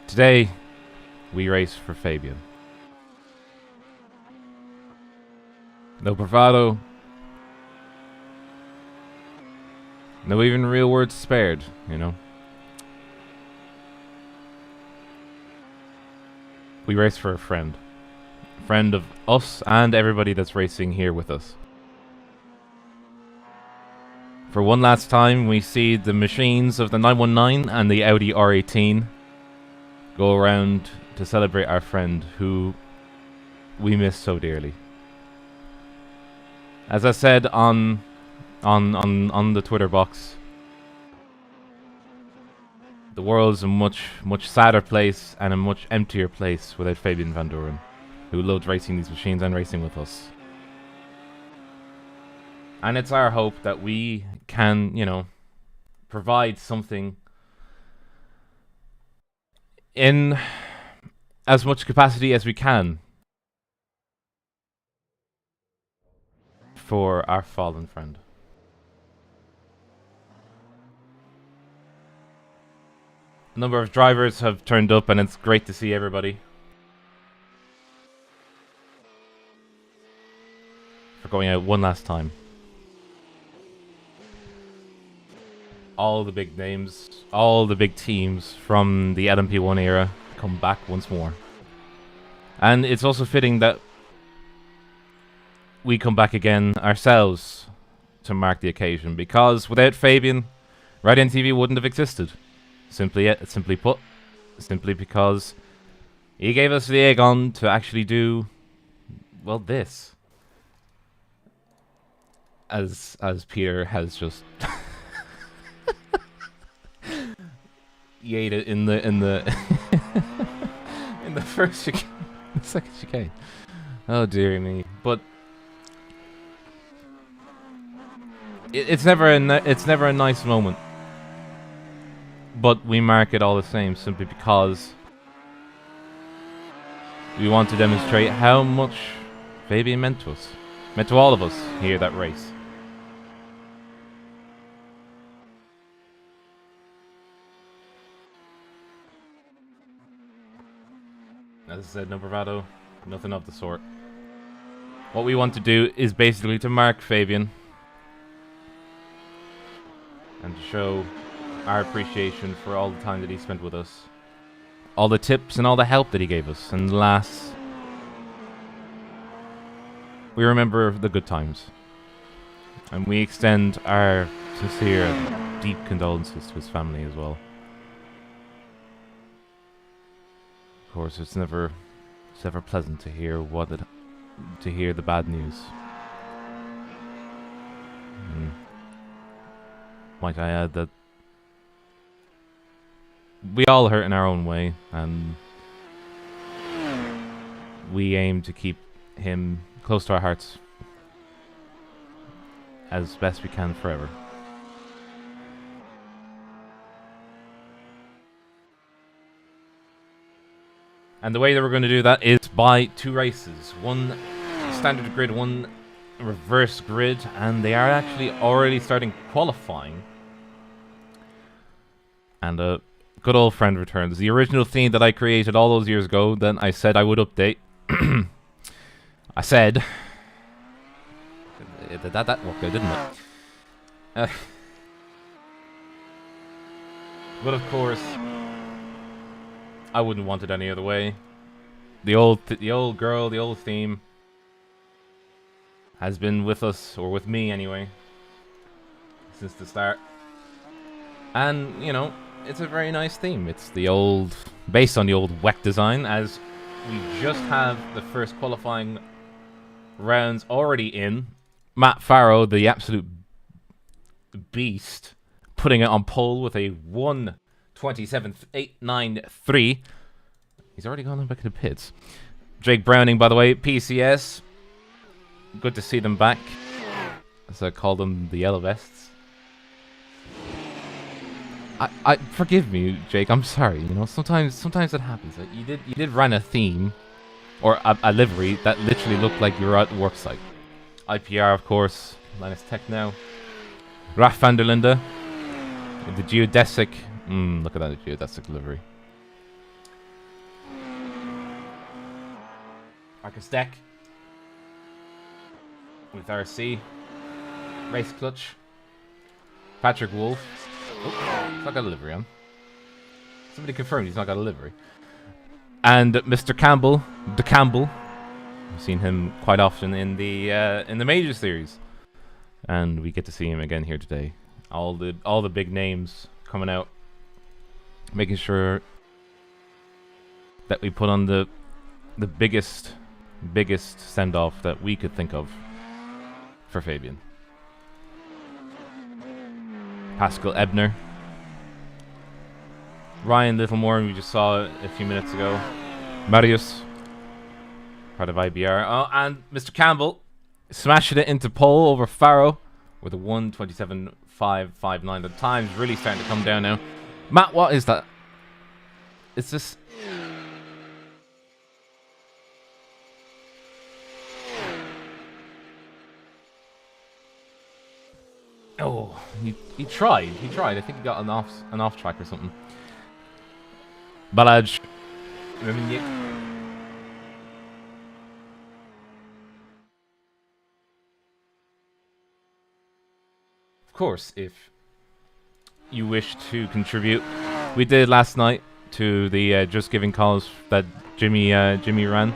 Today, we race for Fabian. No bravado. No even real words spared, you know. We race for a friend. A friend of us and everybody that's racing here with us. For one last time, we see the machines of the 919 and the Audi R18 go around to celebrate our friend who we miss so dearly. As I said on the Twitter box, the world's a much sadder place and a much emptier place without Fabian Van Doren, who loved racing these machines and racing with us. And it's our hope that we can, you know, provide something in as much capacity as we can for our fallen friend. A number of drivers have turned up and it's great to see everybody. For going out one last time. All the big names, all the big teams from the LMP1 era come back once more. And it's also fitting that we come back again ourselves to mark the occasion, because without Fabian, Raidillon TV wouldn't have existed. Simply put, simply because he gave us the egg on to actually do, well, this. As Peter has just yayed it in the in the first chicane, the second chicane. Oh dear me! But it's never a nice moment. But we mark it all the same, simply because we want to demonstrate how much Fabian meant to us, meant to all of us here at that race. As I said, no bravado, nothing of the sort. What we want to do is basically to mark Fabian and to show our appreciation for all the time that he spent with us, all the tips and all the help that he gave us, and last, we remember the good times, and we extend our sincere, deep condolences to his family as well. Of course, it's never pleasant to hear the bad news. Might I add that we all hurt in our own way, and we aim to keep him close to our hearts as best we can forever. And the way that we're going to do that is by two races. One standard grid, one reverse grid, and they are actually already starting qualifying. And a good old friend returns. The original theme that I created all those years ago, then I said I would update. I said... that worked out, didn't it? But of course, I wouldn't want it any other way. The old girl, the old theme, has been with us, or with me anyway, since the start. And, you know, it's a very nice theme. It's the old, based on the old WEC design, as we just have the first qualifying rounds already in. Matt Farrow, the absolute beast, putting it on pole with a 1:27.893. He's already gone back to the pits. Jake Browning, by the way, PCS. Good to see them back. As I call them, the Yellow Vests. I forgive me, Jake. I'm sorry. You know, sometimes it happens. You did run a theme, or a livery that literally looked like you were at the work site. IPR, of course. Linus Tech now. Raf van der Linde. The geodesic. Look at that geodesic livery. Marcus Deck with RC. Race Clutch. Patrick Wolf. Oh, he's not got a livery on. Somebody confirmed he's not got a livery. And Mr. Campbell, the Campbell. I've seen him quite often in the major series, and we get to see him again here today. All the big names coming out, making sure that we put on the biggest send off that we could think of for Fabian. Pascal Ebner. Ryan Littlemore, we just saw a few minutes ago. Marius, part of IBR. Oh, and Mr. Campbell smashing it into pole over Faro with a 1:27.559. The time's really starting to come down now. Matt, what is that? It's this. Oh, he tried. He tried. I think he got an off track or something. Balaj. Of course, if you wish to contribute, we did last night to the Just Giving cause that Jimmy ran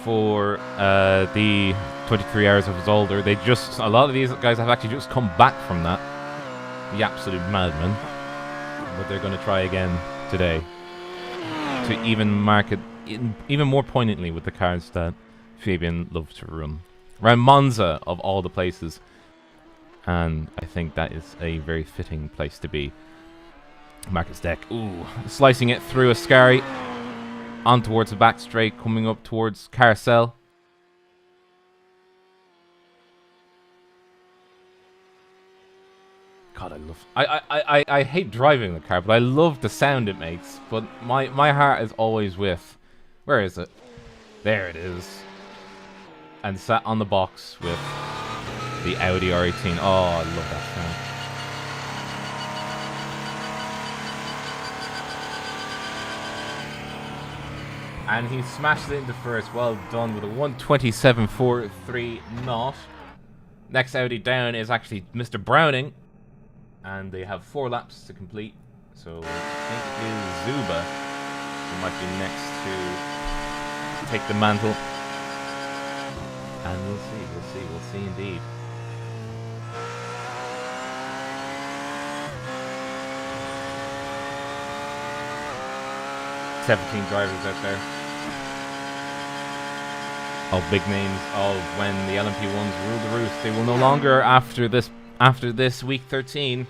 for the 23 hours of his older. They just, a lot of these guys have actually just come back from that. The absolute madman. But they're going to try again today to even mark it even more poignantly with the cars that Fabian loves to run. Around Monza, of all the places. And I think that is a very fitting place to be. Marcus Deck, ooh, slicing it through Ascari on towards the back straight, coming up towards Carousel. God, I hate driving the car, but I love the sound it makes. But my heart is always with, where is it? There it is. And sat on the box with the Audi R18. Oh, I love that sound. And he smashed it into first. Well done with a 1:27.43 knot. Next Audi down is actually Mr. Browning. And they have 4 laps to complete. So I think it is Zuba who might be next to take the mantle. And we'll see indeed. "17 drivers out there. All big names of when the LMP1s rule the roost. They will no longer after this week 13.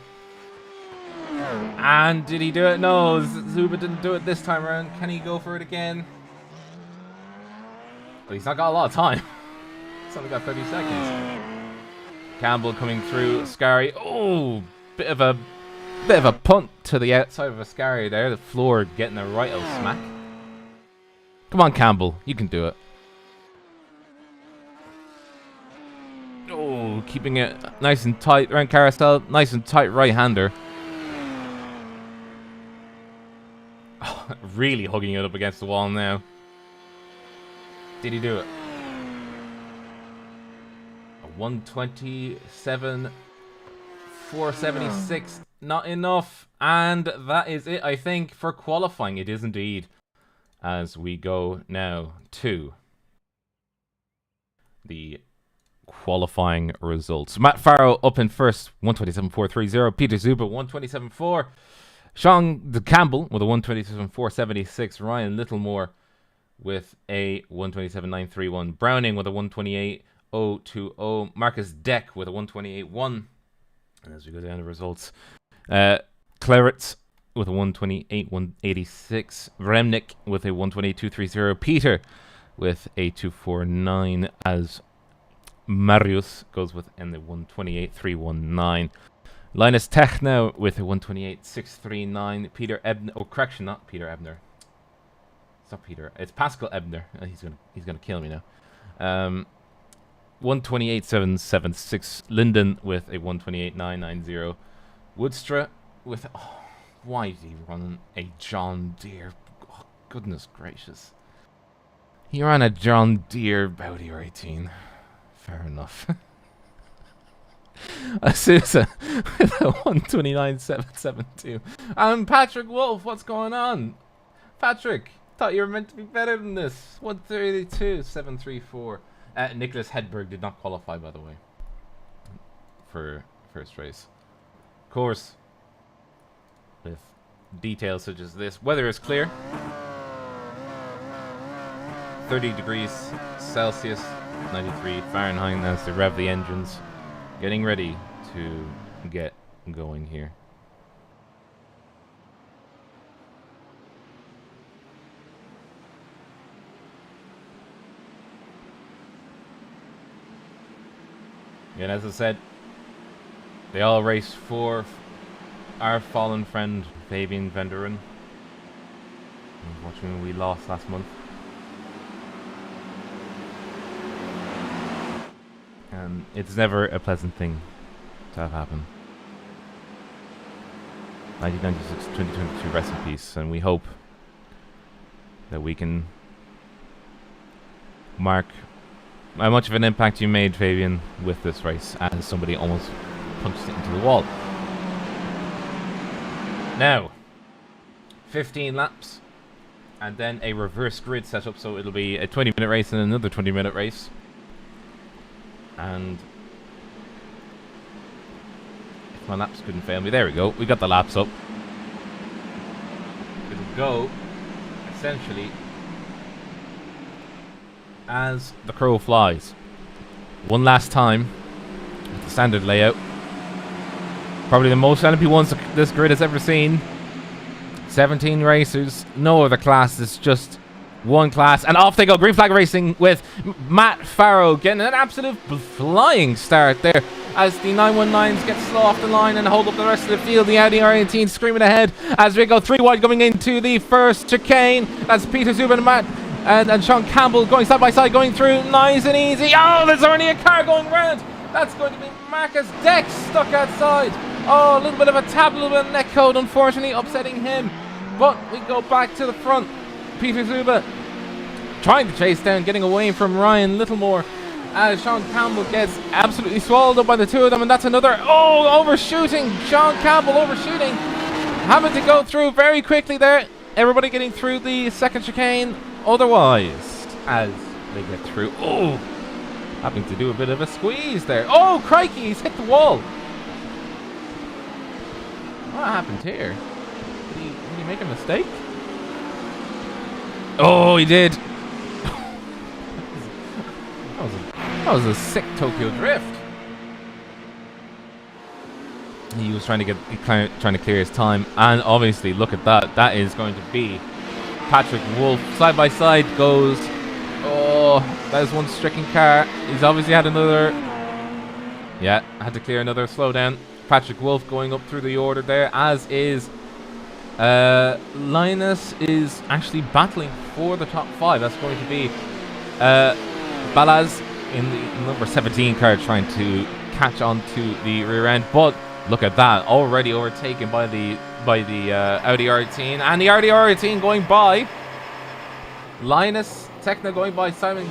And did he do it? No, Zuba didn't do it this time around. Can he go for it again? Well, he's not got a lot of time. He's only got 30 seconds. Campbell coming through. Ascari. Oh, bit of a punt to the outside of Ascari there. The floor getting a right old smack. Come on, Campbell. You can do it. Oh, keeping it nice and tight around Carousel. Nice and tight right-hander. Oh, really hugging it up against the wall now. Did he do it? A 1:27.476. Not enough. And that is it, I think, for qualifying. It is indeed. As we go now to the qualifying results. Matt Farrow up in first, 1:27.430. Peter Zuba, 1:27.4. Sean Campbell with a 1:27.476. Ryan Littlemore with a 1:27.931. Browning with a 1:28.020. Marcus Deck with a 1:28.1. And as we go down the results, Claretts with a 1:28.186. Remnick with a 1:28.230. Peter with a 2:49 as Marius goes with in the 1:28.319. Linus Tech now with a 1:28.639. Peter Ebner. Oh, correction, not Peter Ebner. It's not Peter. It's Pascal Ebner. He's gonna kill me now. 1:28.776. Linden with a 1:28.990. Woodstra with. Oh, why is he running a John Deere? Oh, goodness gracious. You're on a John Deere Audi R18. Fair enough. Asusa with a 129.772. And Patrick Wolf, what's going on? Patrick, thought you were meant to be better than this. 132.734. Nicholas Hedberg did not qualify, by the way, for first race. Of course, with details such as this, weather is clear. 30 degrees Celsius, 93 Fahrenheit as they rev the engines. Getting ready to get going here. And as I said, they all race for our fallen friend Fabian Venderin. Unfortunately, we lost last month. And it's never a pleasant thing to have happen. 1996-2022, rest in peace. And we hope that we can mark how much of an impact you made, Fabian, with this race, as somebody almost punched it into the wall. Now, 15 laps, and then a reverse grid setup, so it'll be a 20-minute race and another 20-minute race. And if my laps couldn't fail me, there we go. We got the laps up. It'll go essentially as the crow flies. One last time with the standard layout. Probably the most LMP1s this grid has ever seen. 17 racers, no other class. It's just one class, and off they go. Green flag racing with Matt Farrow getting an absolute flying start there as the 919s get slow off the line and hold up the rest of the field. The Audi R18 screaming ahead as we go 3 wide going into the first chicane. That's Peter Zubin and Matt and Sean Campbell going side by side, going through nice and easy. Oh, there's already a car going round. That's going to be Marcus Dex stuck outside. Oh, a little bit of a tap, a little bit of neck code, unfortunately upsetting him. But we go back to the front. Peter Zuba trying to chase down, getting away from Ryan Littlemore as Sean Campbell gets absolutely swallowed up by the two of them, and that's another overshooting. Sean Campbell overshooting, having to go through very quickly there. Everybody getting through the second chicane otherwise as they get through. Having to do a bit of a squeeze there. Oh crikey, he's hit the wall. What happened here? Did he make a mistake? Oh, he did. That was a sick Tokyo drift. He was trying to clear his time, and obviously, look at that. That is going to be Patrick Wolf. Side by side goes. Oh, that is one stricken car. He's obviously had another. Yeah, had to clear another slowdown. Patrick Wolf going up through the order there, as is Linus is actually battling for the top 5. That's going to be Balaz in the number 17 car trying to catch on to the rear end, but look at that, already overtaken by the Audi R18, and the Audi R18 going by Linus Techno, going by Simon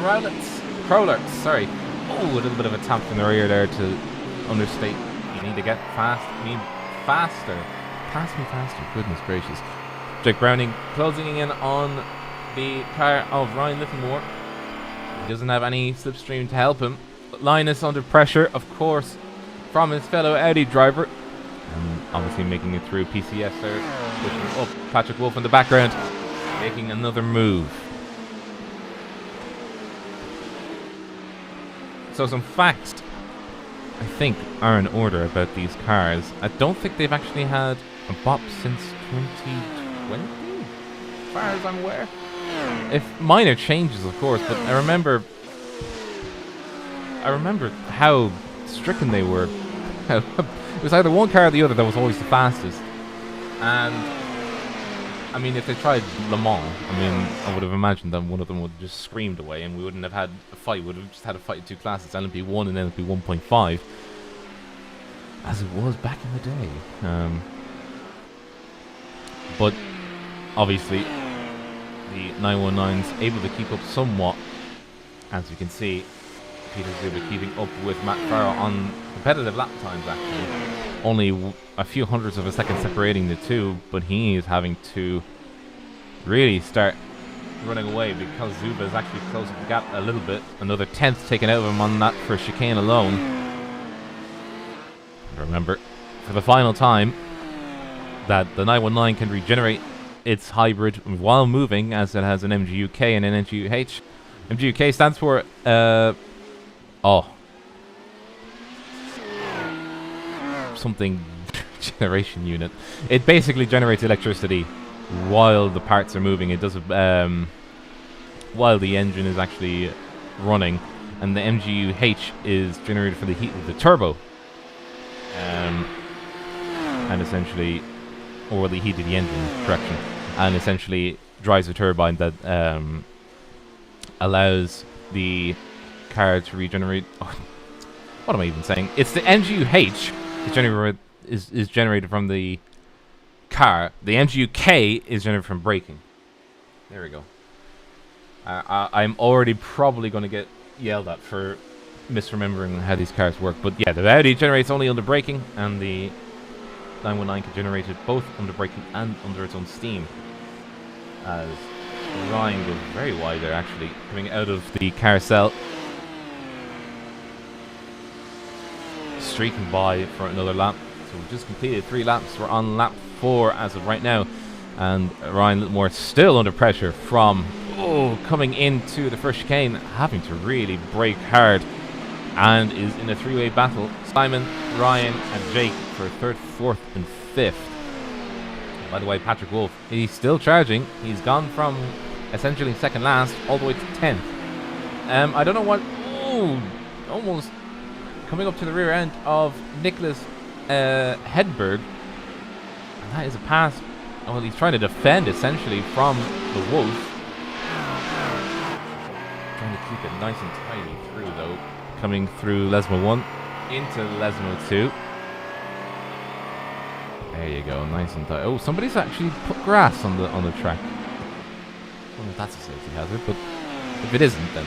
Crowlers, sorry. Oh, a little bit of a tap from the rear there to understate. You need to get fast. You need faster. Pass me faster. Goodness gracious. Jake Browning closing in on the car of Ryan Littlemore. He doesn't have any slipstream to help him. Linus under pressure, of course, from his fellow Audi driver. And obviously making it through PCS there. Pushing up Patrick Wolf in the background. Making another move. So some facts, I think, are in order about these cars. I don't think they've actually had a bop since 2020, as far as I'm aware. If minor changes, of course, but I remember how stricken they were. It was either one car or the other that was always the fastest. And I mean, if they tried Le Mans, I mean, I would have imagined that one of them would have just screamed away and we wouldn't have had a fight. We would have just had a fight in two classes, LMP1 and LMP 1.5, as it was back in the day. But obviously, the 919's able to keep up somewhat. As you can see, Peter Zuba keeping up with Matt Farrow on competitive lap times, actually. Only a few hundredths of a second separating the two, but he is having to really start running away because Zuba is actually closing the gap a little bit. Another 10th taken out of him on that for chicane alone. Remember, for the final time, that the 919 can regenerate its hybrid while moving, as it has an MGUK and an MGUH. MGUK stands for something generation unit. It basically generates electricity while the parts are moving. It does while the engine is actually running, and the MGUH is generated for the heat of the turbo, and essentially, or the heat of the engine, correction, and essentially drives a turbine that allows the car to regenerate. Oh, what am I even saying? It's the MGUH is generated from the car. The MGUK is generated from braking. There we go. I'm already probably going to get yelled at for misremembering how these cars work. But yeah, the Audi generates only under braking, and the 919 can generate it both under braking and under its own steam. As Ryan goes very wide there, actually, coming out of the carousel. Streaking by for another lap. So we've just completed 3 laps. We're on lap 4 as of right now. And Ryan Littlemore still under pressure from coming into the first chicane, having to really brake hard, and is in a 3-way battle. Simon, Ryan and Jake for 3rd, 4th and 5th. By the way, Patrick Wolf, he's still charging. He's gone from essentially second last all the way to 10th. I don't know what... almost coming up to the rear end of Nicholas Hedberg. And that is a pass. Well, he's trying to defend essentially from the Wolf. Trying to keep it nice and tidy through, though. Coming through Lesmo 1 into Lesmo 2. There you go, nice and tight. Oh, somebody's actually put grass on the track. I don't know if that's a safety hazard, but if it isn't, then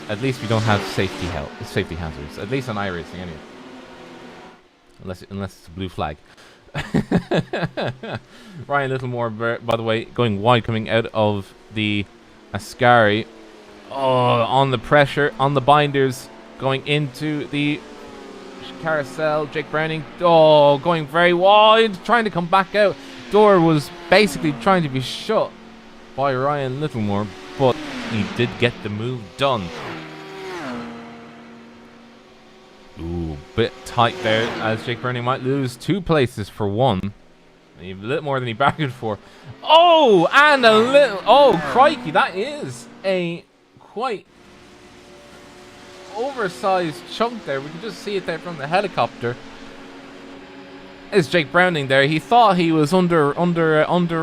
at least we don't have safety hazards. At least on iRacing, anyway. Unless it's a blue flag. Ryan Littlemore, by the way, going wide, coming out of the Ascari. On the pressure, on the binders, going into the carousel. Jake Browning, going very wide, trying to come back out. Door was basically trying to be shut by Ryan Littlemore, but he did get the move done. Ooh, bit tight there, as Jake Browning might lose 2 places for 1. A little more than he bargained for. And a little... crikey, that is a quite oversized chunk there. We can just see it there from the helicopter. It's Jake Browning there. He thought he was under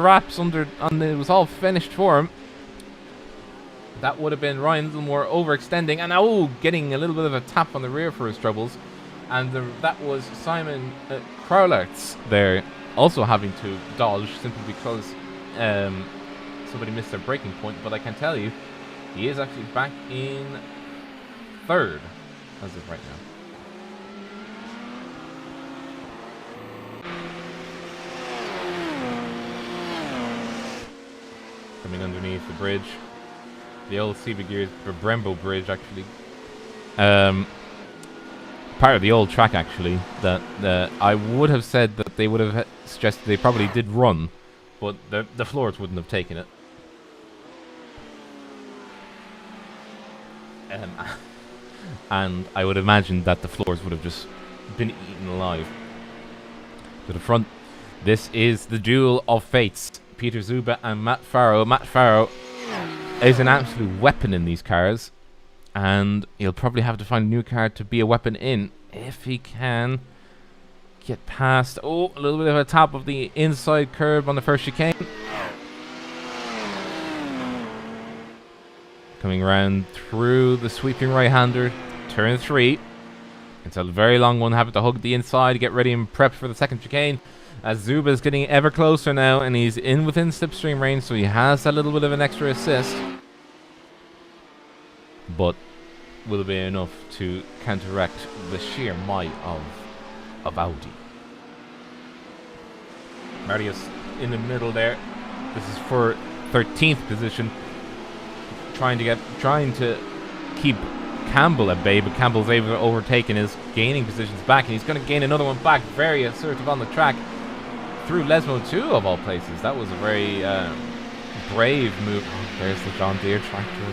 wraps, and it was all finished for him. That would have been Ryan Littlemore overextending, and getting a little bit of a tap on the rear for his troubles. And that was Simon Crowlertz there, also having to dodge simply because somebody missed their braking point. But I can tell you, he is actually back in 3rd as of right now. Coming underneath the bridge. The old Seaby Gears Brembo bridge, actually. Part of the old track, actually, that I would have said that they would have suggested they probably did run, but the floors wouldn't have taken it. And I would imagine that the floors would have just been eaten alive. To the front, this is the duel of fates. Peter Zuba and Matt Farrow. Matt Farrow is an absolute weapon in these cars, and he'll probably have to find a new car to be a weapon in if he can get past. A little bit of a top of the inside curb on the first chicane. Coming around through the sweeping right-hander, turn 3. It's a very long one, having to hug the inside, get ready and prep for the second chicane. As Zuba is getting ever closer now, and he's in within slipstream range, so he has that little bit of an extra assist. But will it be enough to counteract the sheer might of Audi? Marius in the middle there. This is for 13th position. Trying to keep Campbell at bay, but Campbell's able to overtake and is gaining positions back, and he's going to gain another one back. Very assertive on the track through Lesmo 2 of all places. That was a very brave move. Oh, there's the John Deere tractor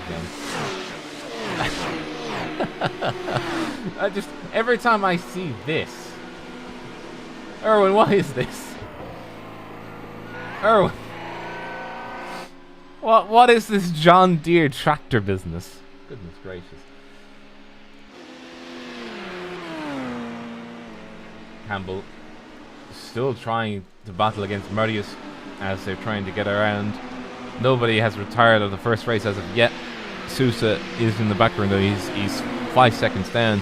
again. Every time I see this, Erwin, what is this? Erwin, what is this John Deere tractor business? Goodness gracious. Campbell still trying to battle against Marius as they're trying to get around. Nobody has retired of the first race as of yet. Sousa is in the background though. He's 5 seconds down.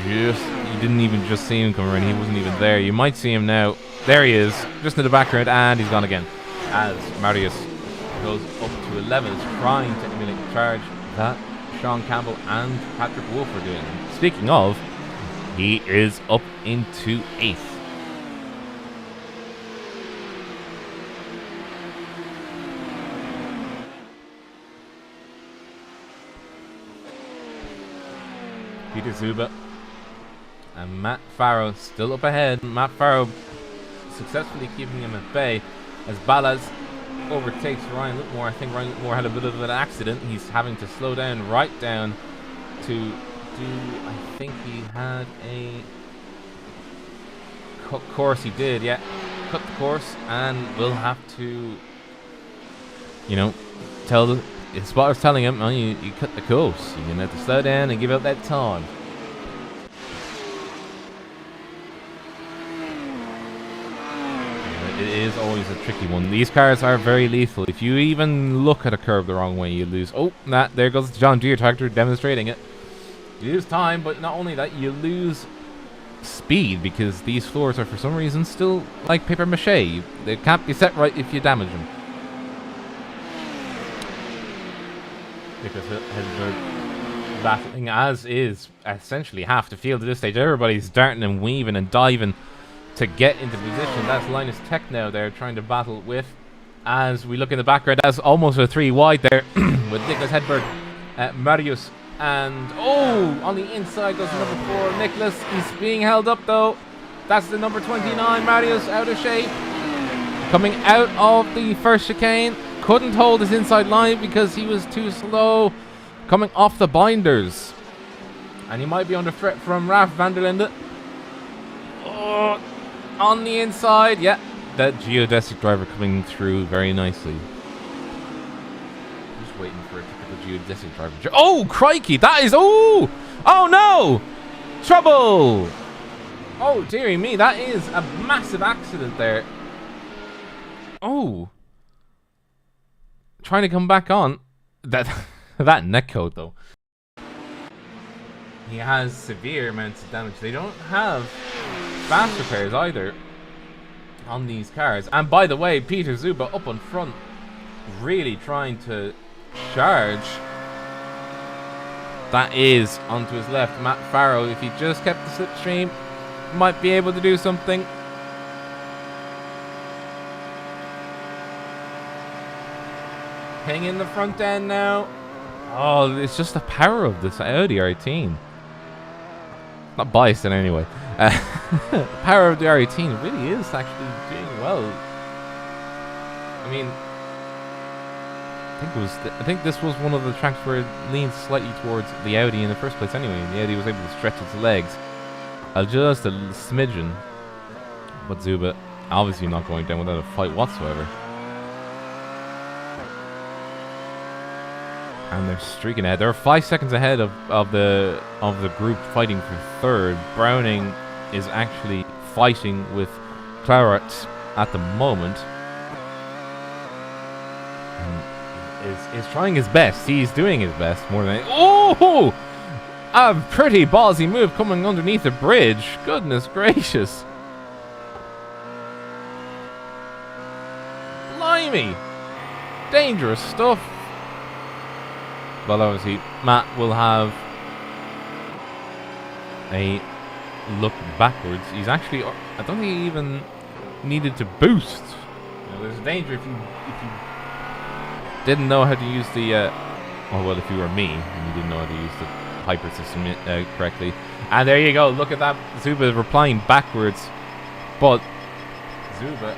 You didn't even just see him come around. He wasn't even there. You might see him now. There he is, just in the background, and he's gone again. As Marius goes up to 11th, trying to emulate the charge that Sean Campbell and Patrick Wolf are doing. Speaking of, he is up into 8th. Peter Zuba and Matt Farrow still up ahead. Matt Farrow successfully keeping him at bay as Ballas overtakes Ryan Whitmore. I think Ryan Whitmore had a bit of an accident. He's having to slow down right down to do, I think he had a cut course. He did, yeah. Cut the course, and will have to, you know, tell the his spotter's telling him, oh, you cut the course. You're going to have to slow down and give up that time. It is always a tricky one. These cars are very lethal. If you even look at a curve the wrong way, you lose. Oh, there goes the John Deere tractor demonstrating it. You lose time, but not only that, you lose speed because these floors are for some reason still like paper mache. They can't be set right if you damage them. Because Hedberg battling, as is essentially half the field at this stage. Everybody's darting and weaving and diving to get into position. That's Linus Tech now there trying to battle with. As we look in the background, that's almost a 3 wide there with Nicholas Hedberg, Marius, and on the inside goes the number 4, Nicholas. He's being held up though. That's the number 29, Marius, out of shape. Coming out of the first chicane. Couldn't hold his inside line because he was too slow. Coming off the binders. And he might be under threat from Raf van der Linde. Oh, on the inside. Yeah, that geodesic driver coming through very nicely. Just waiting for a typical geodesic driver. Oh, crikey. That is... Oh no. Trouble. Oh, dearie me. That is a massive accident there. Oh. Trying to come back on. That netcode though. He has severe amounts of damage. They don't have fast repairs either on these cars. And by the way, Peter Zuba up on front, really trying to charge. That is onto his left. Matt Farrow, if he just kept the slipstream, might be able to do something. Hang in the front end now. Oh, it's just the power of this Audi R18. Not biased in any way. The power of the R18 really is actually doing well. I mean, I think this was one of the tracks where it leaned slightly towards the Audi in the first place anyway. And the Audi was able to stretch its legs just a smidgen. But Zuba obviously not going down without a fight whatsoever. And they're streaking ahead. They're 5 seconds ahead of the group fighting for third. Browning is actually fighting with Claret at the moment. And is trying his best. He's doing his best more than... Oh! A pretty ballsy move coming underneath the bridge. Goodness gracious. Blimey. Dangerous stuff. Well, obviously, Matt will have a look backwards. He's actually, I don't think he even needed to boost. You know, there's a danger if you didn't know how to use the, oh well, if you were me and you didn't know how to use the hyper system correctly. And there you go, look at that, Zuba replying backwards, but Zuba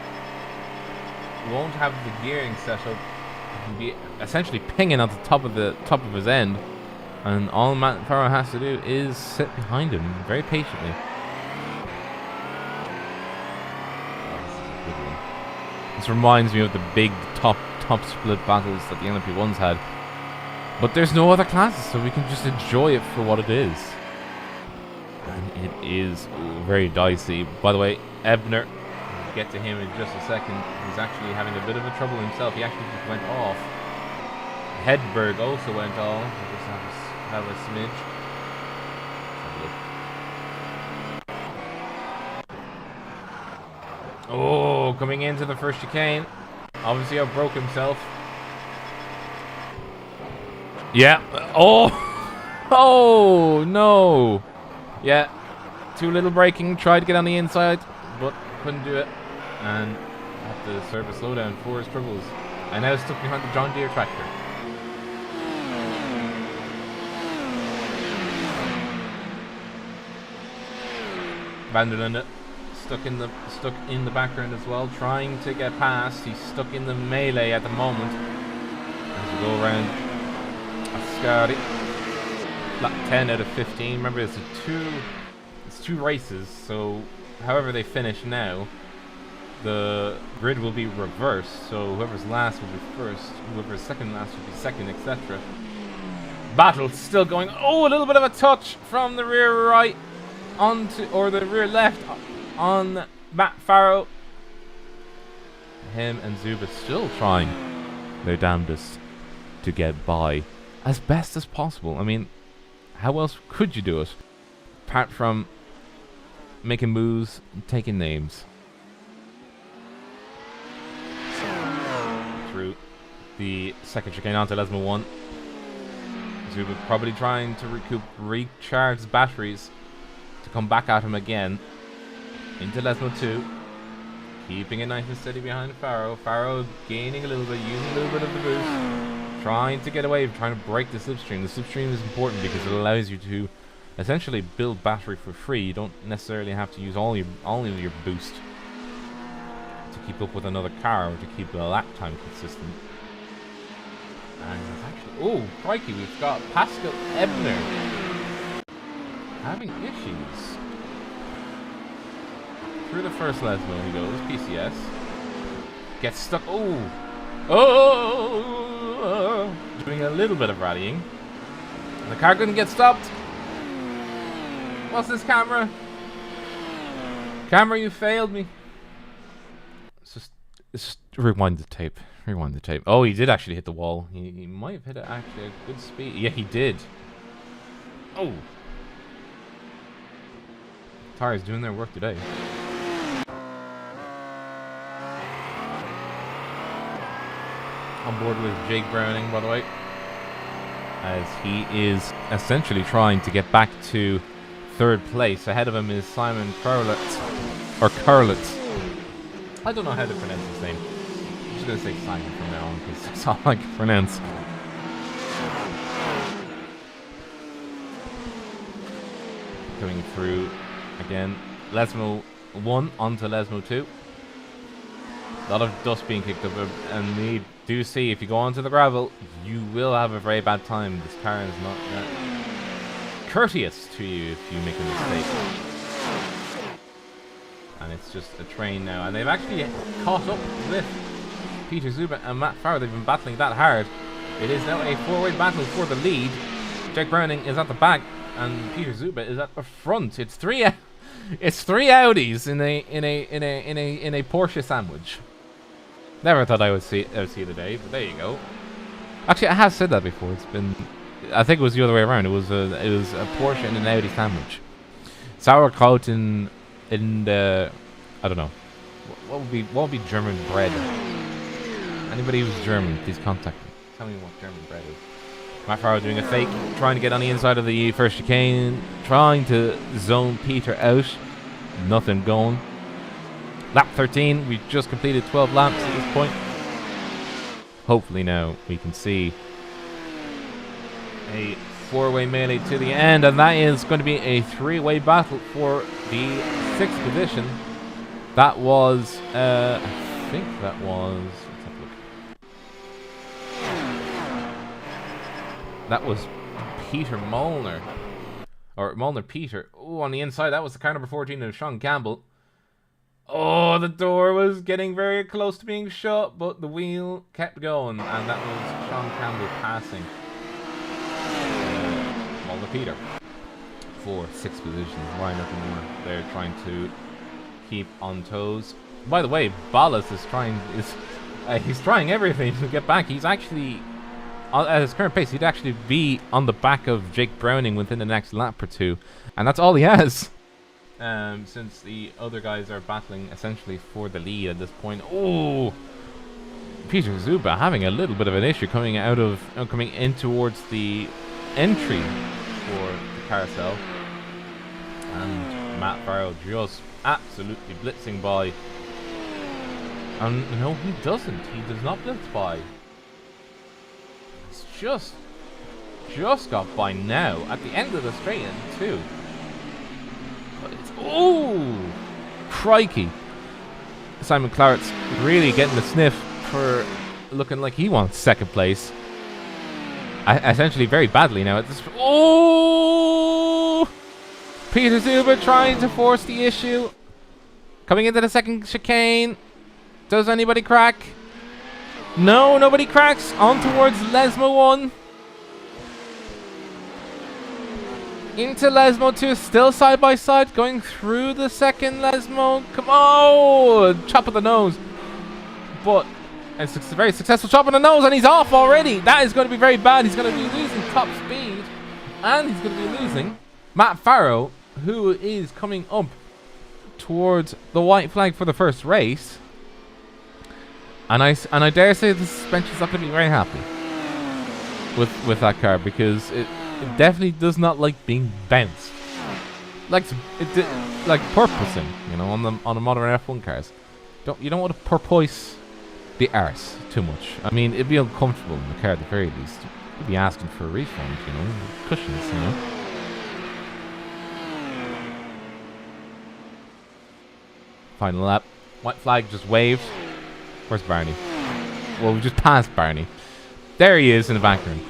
won't have the gearing set up. He'll be essentially pinging at the top of his end, and all Matt Farrow has to do is sit behind him very patiently. This reminds me of the big top split battles that the LMP1s had. But there's no other classes, so we can just enjoy it for what it is. And it is very dicey. By the way, Ebner, we'll get to him in just a second. He's actually having a bit of a trouble himself. He actually just went off. Hedberg also went off. We'll just have a smidge. Oh, coming into the first chicane. Obviously, outbroke himself. Yeah. Oh. Oh, no. Yeah. Too little braking. Tried to get on the inside, but couldn't do it. And had to serve a slowdown for his troubles. And now stuck behind the John Deere tractor. Vanderlinde stuck in the background as well, trying to get past. He's stuck in the melee at the moment. As we go around Ascari. 10 out of 15. Remember, it's two races, so however they finish now, the grid will be reversed. So whoever's last will be first, whoever's second last will be second, etc. Battle still going. Oh, a little bit of a touch from the rear right onto, or the rear left on Matt Farrow. Him and Zuba still trying their damnedest to get by as best as possible. I mean, how else could you do it apart from making moves and taking names? Through the second chicane onto Lesmo 1. Zuba probably trying to recharge his batteries to come back at him again. Into Lesmo 2. Keeping it nice and steady behind Farrow. Farrow gaining a little bit, using a little bit of the boost. Trying to get away, trying to break the slipstream. The slipstream is important because it allows you to essentially build battery for free. You don't necessarily have to use all of your boost to keep up with another car or to keep the lap time consistent. And it's actually, oh crikey, we've got Pascal Ebner having issues. Through the first Lesmo he goes, PCS. Gets stuck, doing a little bit of rallying. The car couldn't get stopped. What's this, camera? Camera, you failed me. It's just rewind the tape. Rewind the tape. Oh, he did actually hit the wall. He might have hit it actually at good speed. Yeah, he did. Oh. Tires doing their work today. On board with Jake Browning, by the way, as he is essentially trying to get back to third place. Ahead of him is Simon Curlet, or Curlet. I don't know how to pronounce his name. I'm just going to say Simon from now on because that's all I can pronounce. Coming through again, Lesmo 1 onto Lesmo 2. A lot of dust being kicked up, and we do see if you go onto the gravel, you will have a very bad time. This car is not that courteous to you if you make a mistake. And it's just a train now, and they've actually caught up with Peter Zuba and Matt Farrow. They've been battling that hard. It is now a four-way battle for the lead. Jake Browning is at the back, and Peter Zuba is at the front. It's three Audis in a Porsche sandwich. Never thought I would see it today, but there you go. Actually, I have said that before. It's been I think it was the other way around. It was a Porsche and an Audi sandwich. Sauerkraut in the, I don't know. What would be German bread? Anybody who's German, please contact me. Tell me what German bread is. Matt Farrow doing a fake, trying to get on the inside of the first chicane, trying to zone Peter out. Nothing going. Lap 13, we've just completed 12 laps at this point. Hopefully now we can see a four-way melee to the end, and that is going to be a three-way battle for the 6th position. That was, I think that was, let's have a look. That was Peter Molnar. Or Molnar Peter. Oh, on the inside, that was the car number 14 of Sean Campbell. Oh, the door was getting very close to being shut, but the wheel kept going, and that was Sean Campbell passing Molnar Peter for 6th position. Ryan Moore there trying to keep on toes. By the way, Ballas he's trying everything to get back. He's actually, at his current pace, he'd actually be on the back of Jake Browning within the next lap or two, and that's all he has. Since the other guys are battling essentially for the lead at this point. Oh, Peter Zuba having a little bit of an issue coming in towards the entry for the carousel, and Matt Farrell just absolutely blitzing by. No, he doesn't. He does not blitz by. It's just got by now at the end of the straight end too. Oh, crikey. Simon Claret's really getting the sniff for looking like he wants second place. Essentially very badly now at this. Oh! Peter Zuber trying to force the issue. Coming into the second chicane. Does anybody crack? No, nobody cracks. On towards Lesmo 1. Into Lesmo 2, still side by side, going through the second Lesmo. Come on! Chop of the nose. But it's a very successful chop of the nose, and he's off already. That is going to be very bad. He's going to be losing top speed, and he's going to be losing Matt Farrow, who is coming up towards the white flag for the first race. And I dare say the suspension's not going to be very happy with that car, because it definitely does not like being bounced, like porpoising, you know, on the modern F1 cars. You don't want to porpoise the arse too much. I mean, it'd be uncomfortable in the car at the very least. You'd be asking for a refund, you know, cushions, you know. Final lap. White flag just waved. Where's Barney? Well, we just passed Barney. There he is in the background.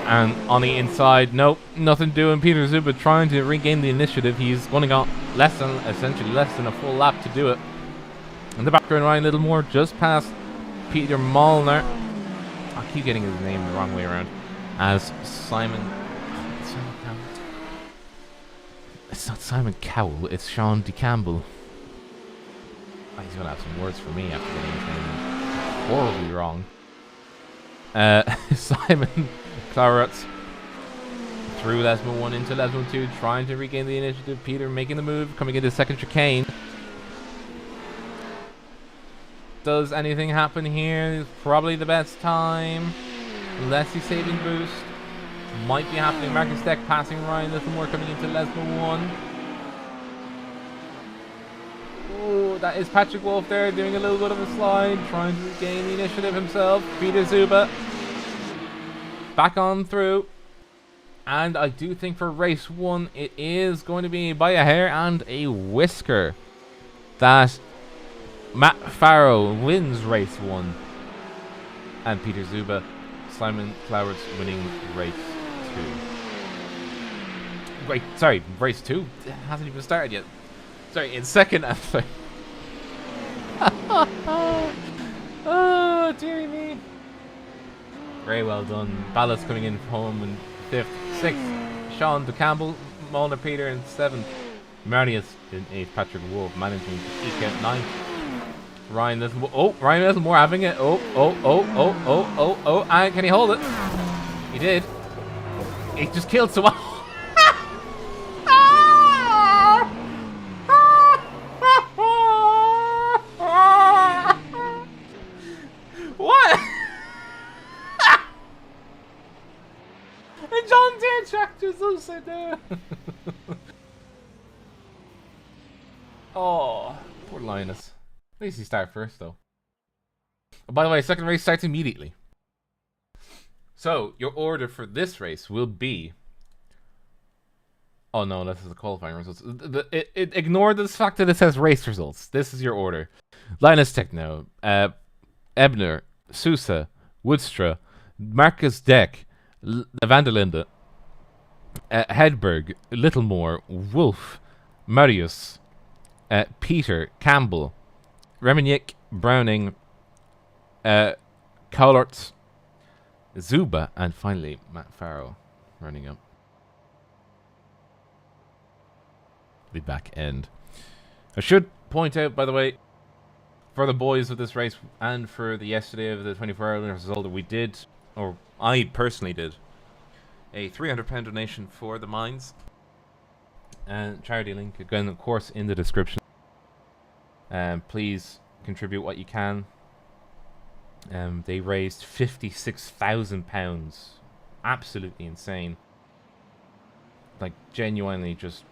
And on the inside, nope, nothing doing. Peter Zuba trying to regain the initiative. He's only got essentially less than a full lap to do it. In the background, Ryan Littlemore just past Peter Molnar. I keep getting his name the wrong way around. As Simon Cowell. It's not Simon Cowell, it's Sean DeCampbell. Oh, he's gonna have some words for me after getting his name horribly wrong. Simon Claret's through Lesmo 1 into Lesmo 2, trying to regain the initiative. Peter making the move, coming into second chicane. Does anything happen here? It's probably the best time. Unless he's saving boost. Might be happening. Marcus Deck passing Ryan Littlemore, coming into Lesmo 1. Oh, that is Patrick Wolf there doing a little bit of a slide, trying to regain the initiative himself. Peter Zuba back on through. And I do think for race 1, it is going to be by a hair and a whisker that Matt Farrow wins race 1. And Peter Zuba, Simon Clower's winning race 2. Wait, sorry, race 2? It hasn't even started yet. Sorry, in second and third. Oh, dearie me. Very well done. Ballas coming in home in 5th. 6th, Sean DeCampbell. Molnar Peter in 7th. Marius in 8th. Patrick Wolf managing to eke out 9th. Ryan Littlemore. Oh, Ryan Littlemore having it. Oh. And can he hold it? He did. He just killed someone. What? And John Deere tractor's also there. Oh, poor Linus. At least he started first, though. Oh, by the way, second race starts immediately. So, your order for this race will be... Oh no, this is the qualifying results. Ignore this fact that it says race results. This is your order. Linus Techno, Ebner, Sousa, Woodstra, Marcus Deck, Vanderlinde, Hedberg, Littlemore, Wolf, Marius, Peter, Campbell, Reminick, Browning, Collart, Zuba, and finally Matt Farrell running up. The back end. I should point out, by the way, for the boys of this race and for the yesterday of the 24-hour result, we did, or I personally did, a £300 donation for the mines. And charity link, again, of course, in the description. Please contribute what you can. They raised £56,000. Absolutely insane. Like, genuinely just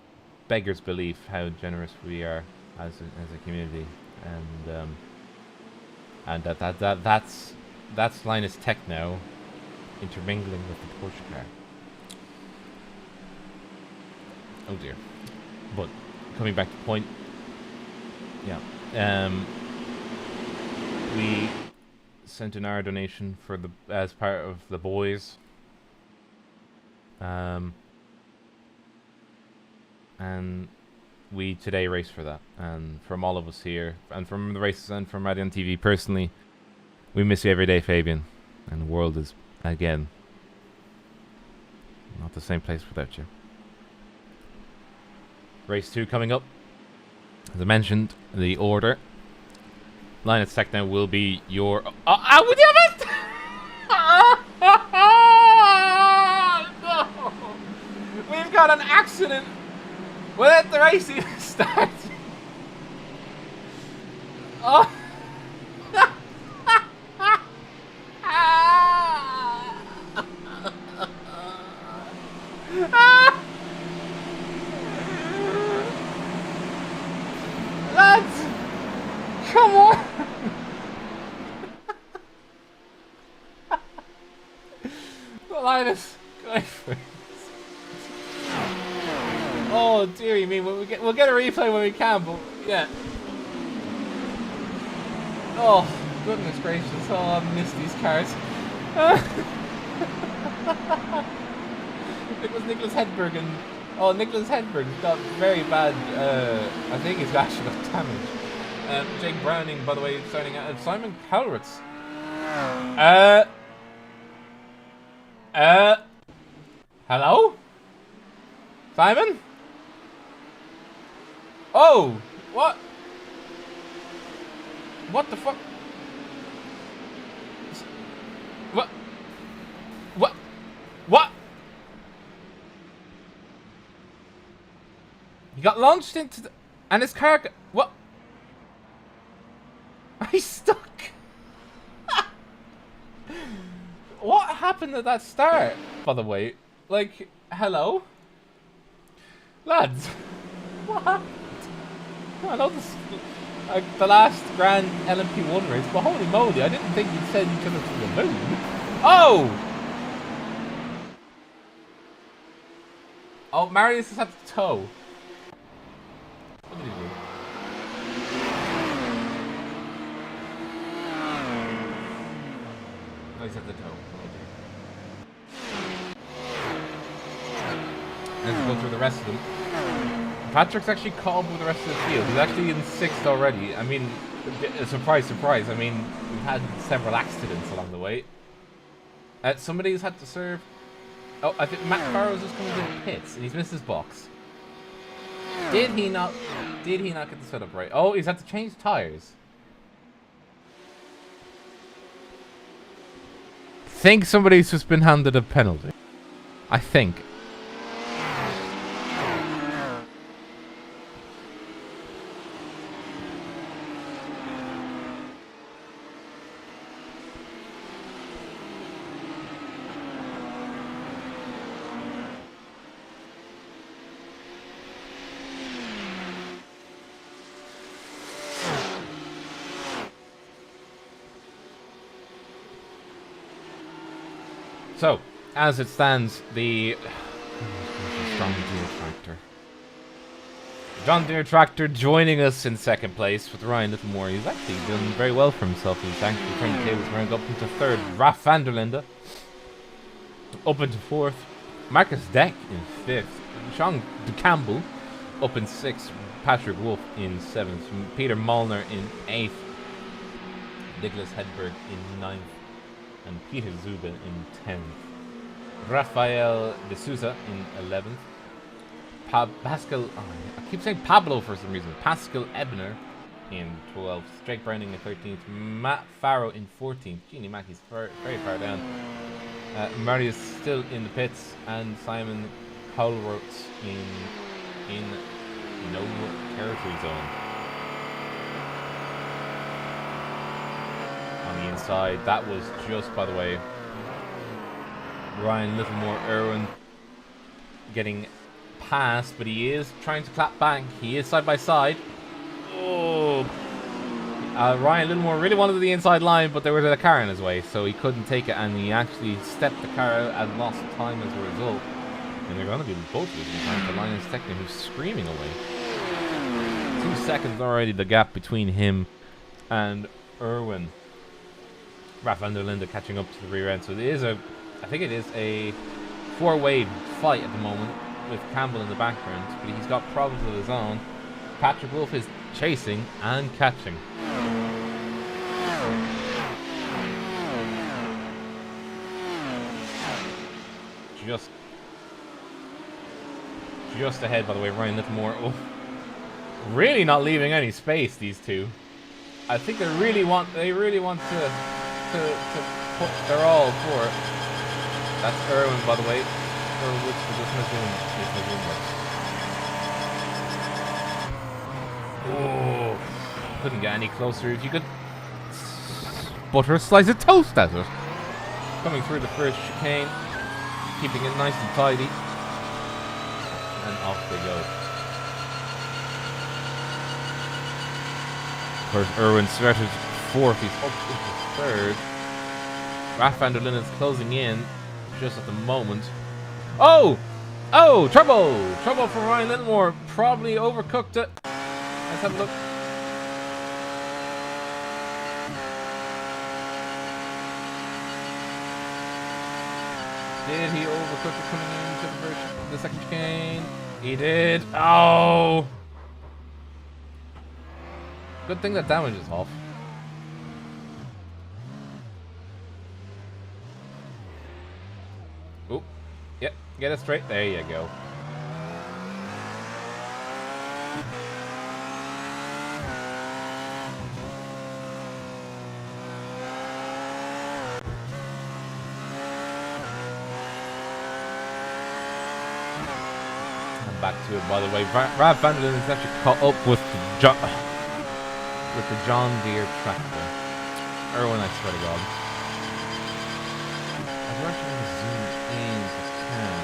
beggars belief how generous we are as a community. And that's Linus Tech now intermingling with the Porsche car. Oh dear. But coming back to point, yeah. We sent in our donation for the as part of the boys. And we today raced for that, and from all of us here, and from the races, and from Raidillon TV personally, we miss you every day, Fabian, and the world is, again, not the same place without you. Race 2 coming up. As I mentioned, the order. Linus Techno will be your... Oh, would you have it? No! We've got an accident. We'll let the race even start. Oh. Lads, come on. Linus, go for it. Oh dear, you mean we'll get a replay when we can, but yeah. Oh goodness gracious! Oh, I missed these cars. It was Nicholas Hedberg and Nicholas Hedberg got very bad. I think he's actually got damage. Jake Browning, by the way, starting out. Simon Calritz. Hello, Simon. Oh, what? What the fuck? What? What? What? He got launched into the... And his car... What? He's stuck. What happened at that start, by the way? Like, hello? Lads, what happened? I know this, like, the last Grand LMP1 race, but holy moly, I didn't think you'd send each other to the moon. Oh! Oh, Marius is at the toe. What did he do? Oh, he's at the toe. Let's go through the rest of them. Patrick's actually caught up with the rest of the field. He's actually in 6th already. I mean, surprise, surprise. I mean, we've had several accidents along the way. Somebody's had to serve... Oh, I think Matt Farrow's just coming to the pits, and he's missed his box. Did he not get the setup right? Oh, he's had to change tyres. Think somebody's just been handed a penalty. I think. So, as it stands, the John Deere tractor. John Deere tractor joining us in second place with Ryan Littlemore. He's actually done very well for himself. He's actually turned the tables around, up into third. Raf van der Linde up into fourth. Marcus Deck in fifth. Sean Campbell up in sixth. Patrick Wolf in seventh. Peter Molnar in eighth. Nicholas Hedberg in ninth. And Peter Zuba in 10th. Rafael de Souza in 11th. Pascal, I keep saying Pablo for some reason. Pascal Ebner in 12th. Jake Browning in 13th. Matt Farrow in 14th. Genie Mackey's very far down. Marius still in the pits. And Simon Howlworths in no territory zone. On the inside, that was just, by the way, Ryan Littlemore Irwin getting past, but he is trying to clap back. He is side by side. Oh, Ryan Littlemore really wanted the inside line, but there was a car in his way, so he couldn't take it, and he actually stepped the car out and lost time as a result. And they're going to be both of them trying to Linus Techner, who's screaming away. 2 seconds already, the gap between him and Irwin. Raf van der Linde catching up to the rear end. So it is I think it is a 4-way fight at the moment with Campbell in the background, but he's got problems of his own. Patrick Wolf is chasing and catching. Just ahead, by the way, Ryan Littlemore. Oh, really not leaving any space, these two. I think they really want to put their all for it. That's Irwin, by the way. Oh, couldn't get any closer. If you could butter a slice of toast at it. Coming through the first chicane, keeping it nice and tidy, and off they go. Of course, Irwin started fourth. He's up into third. Raf van der Linde is closing in just at the moment. Oh! Oh! Trouble! Trouble for Ryan Littlemore. Probably overcooked it. Let's have a look. Did he overcook it coming into the second chicane? He did. Oh! Good thing that damage is off. Oh, yep, get it straight. There you go. And back to it, by the way. Raf van der Linde is actually caught up with the John Deere tractor. Irwin, I swear to God. I'm actually going to zoom in if I can.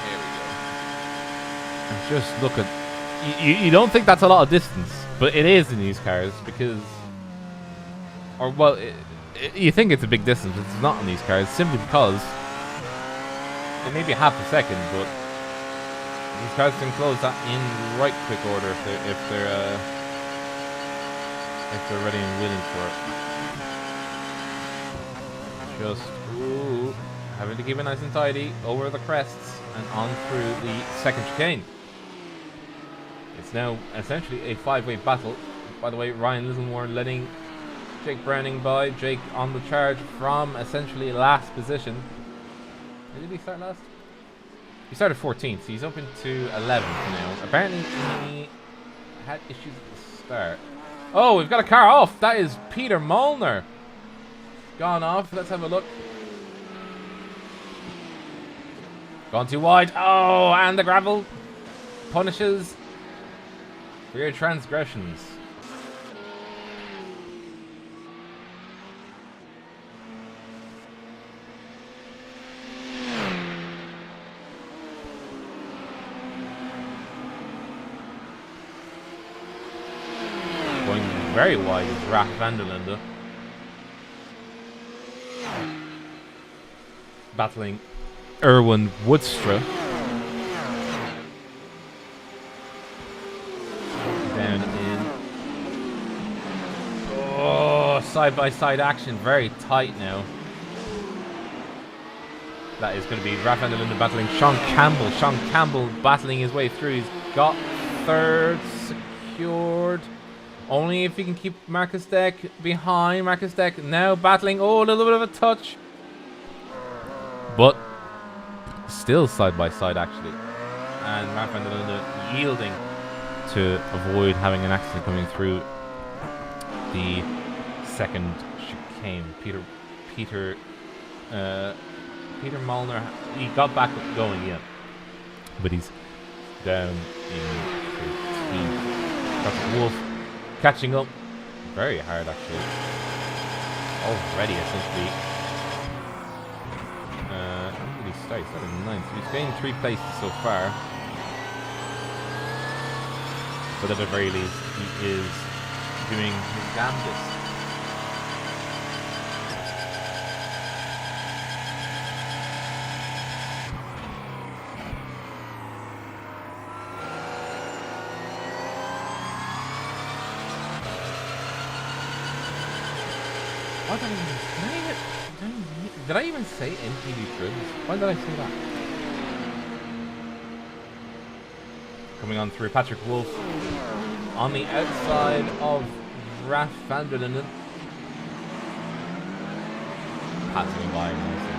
There we go. And just look at... You don't think that's a lot of distance, but it is in these cars because... Or, well, you think it's a big distance, but it's not in these cars, simply because it may be half a second, but these cars can close that in right quick order if they're ready and willing for it. Just, ooh, having to keep it nice and tidy over the crests and on through the second chicane. It's now essentially a 5-way battle. By the way, Ryan Littlemore letting Jake Browning by. Jake on the charge from essentially last position. Did he start last? He started 14th, so he's up into 11th now. Apparently he had issues at the start. Oh, we've got a car off. That is Peter Molnar. Gone off. Let's have a look. Gone too wide. Oh, and the gravel punishes for your transgressions. Going very wide is Rack Vanderlinde. Battling Erwin Woodstra. Down in. Oh, side-by-side action. Very tight now. That is going to be Raf van der Linden battling Sean Campbell. Sean Campbell battling his way through. He's got third secured. Only if he can keep Marcus Deck behind. Marcus Deck now battling. Oh, a little bit of a touch. But still side-by-side, actually. And Raf van der Linden yielding to avoid having an accident coming through the second chicane. Peter Molnar, he got back going, yeah. But he's down in 13th. Got Wolf catching up. Very hard, actually. Already, essentially. When did he start? He started in 9th. So he's gained 3 places so far. But at the very least, he is doing his damnedest. What did did I even say MTV Cribs? Why did I say that? Coming on through Patrick Wolf on the outside of Raf van der Linden. Passing by nicely.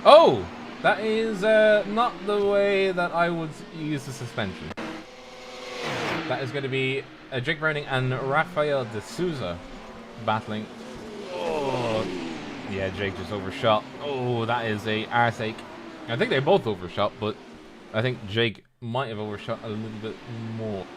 Oh! That is not the way that I would use the suspension. That is going to be Jake Browning and Rafael de Souza battling. Oh, yeah, Jake just overshot. Oh, that is a arseache. I think they both overshot, but I think Jake might have overshot a little bit more.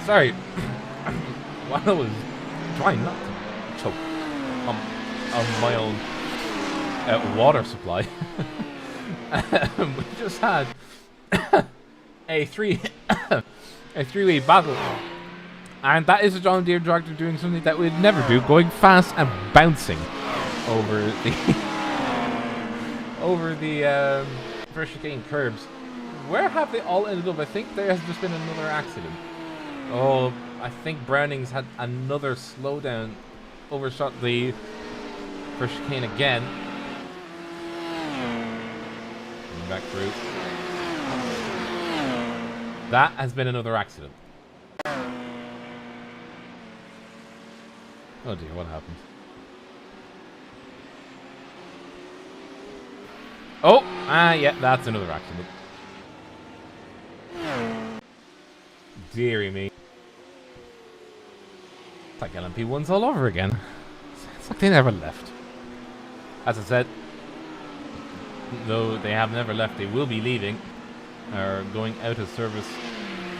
Sorry, while I was trying not to choke on my own water supply, we just had a three-way battle, and that is a John Deere tractor doing something that we'd never do, going fast and bouncing over the first chicane curbs. Where have they all ended up? I think there has just been another accident. Oh, I think Browning's had another slowdown. Overshot the first chicane again. Coming back through. That has been another accident. Oh dear, what happened? Oh, yeah, that's another accident. Deary me. It's like LMP1s all over again. It's like they never left. As I said, though they have never left, they will be leaving, or going out of service,